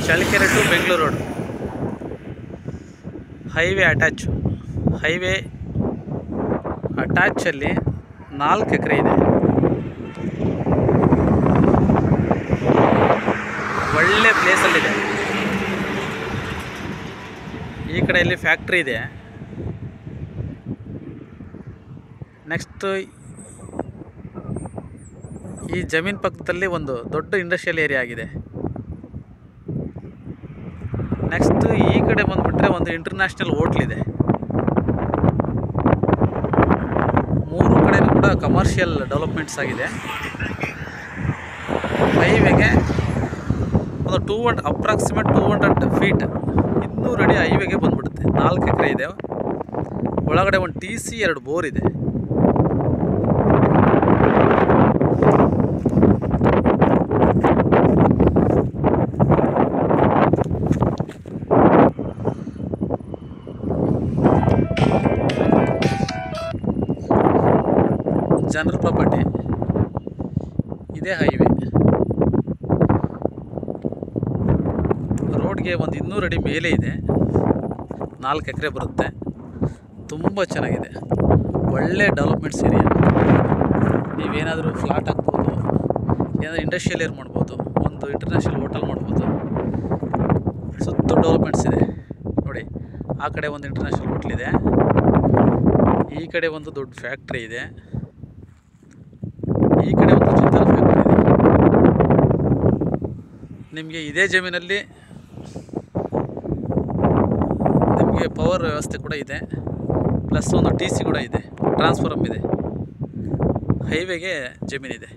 Challakere to Bengaluru road highway ಅಟ್ಯಾಚಲ್ಲಿ 4 ಎಕರೆ ಇದೆ. ಒಳ್ಳೆ ಪ್ಲೇಸಲ್ಲಿದೆ. ಈ ಕಡೆಯಲ್ಲಿ ಫ್ಯಾಕ್ಟ್ರಿ ಇದೆ. ನೆಕ್ಸ್ಟ್ ಈ ಜಮೀನು ಪಕ್ಕದಲ್ಲಿ ಒಂದು ದೊಡ್ಡ ಇಂಡಸ್ಟ್ರಿಯಲ್ ಏರಿಯಾ ಆಗಿದೆ. ನೆಕ್ಸ್ಟ್ ಈ ಕಡೆ ಬಂದುಬಿಟ್ರೆ ಒಂದು ಇಂಟರ್ನ್ಯಾಷನಲ್ ಹೋಟ್ಲಿದೆ. 3 ಕಡೆಯೂ ಕೂಡ ಕಮರ್ಷಿಯಲ್ ಡೆವಲಪ್ಮೆಂಟ್ಸ್ ಆಗಿದೆ. ಹೈವೇಗೆ ಒಂದು ಅಪ್ರಾಕ್ಸಿಮೇಟ್ 200 ಫೀಟ್ 200 ಅಡಿ ಹೈವೇಗೆ ಬಂದುಬಿಡುತ್ತೆ. 4 ಎಕರೆ ಇದೆ. ಒಳಗಡೆ ಒಂದು TC 2 ಬೋರ್ ಇದೆ. ಜನರಲ್ ಪ್ರಾಪರ್ಟಿ ಇದೇ ಹೈವೇ. ರೋಡ್ಗೆ ಒಂದು 200 ಅಡಿ ಮೇಲೆ ಇದೆ. 4 ಎಕರೆ ಬರುತ್ತೆ. ತುಂಬ ಚೆನ್ನಾಗಿದೆ. ಒಳ್ಳೆ ಡೆವಲಪ್ಮೆಂಟ್ಸ್ ಏರಿಯಾ. ನೀವೇನಾದರೂ ಫ್ಲಾಟ್ ಹಾಕ್ಬೋದು, ಏನಾದರೂ ಇಂಡಸ್ಟ್ರಿಯಲ್ ಏರ್ ಮಾಡ್ಬೋದು, ಒಂದು ಇಂಟರ್ನ್ಯಾಷನಲ್ ಹೋಟೆಲ್ ಮಾಡ್ಬೋದು. ಸುತ್ತ ಡೆವಲಪ್ಮೆಂಟ್ಸ್ ಇದೆ ನೋಡಿ. ಆ ಕಡೆ ಒಂದು ಇಂಟರ್ನ್ಯಾಷನಲ್ ಹೋಟ್ಲ್ ಇದೆ. ಈ ಕಡೆ ಒಂದು ದೊಡ್ಡ ಫ್ಯಾಕ್ಟ್ರಿ ಇದೆ. ಈ ಕಡೆ ಒಂದು ಜಿಂದಾಲ್ ಫ್ಯಾಕ್ಟ್ರಿ ಇದೆ. ನಿಮಗೆ ಇದೇ ಜಮೀನಲ್ಲಿ ನಿಮಗೆ ಪವರ್ ವ್ಯವಸ್ಥೆ ಕೂಡ ಇದೆ. ಪ್ಲಸ್ ಒಂದು TC ಕೂಡ ಇದೆ. ಟ್ರಾನ್ಸ್ಫಾರ್ಮರ್ ಇದೆ. ಹೈವೇಗೆ ಜಮೀನಿದೆ.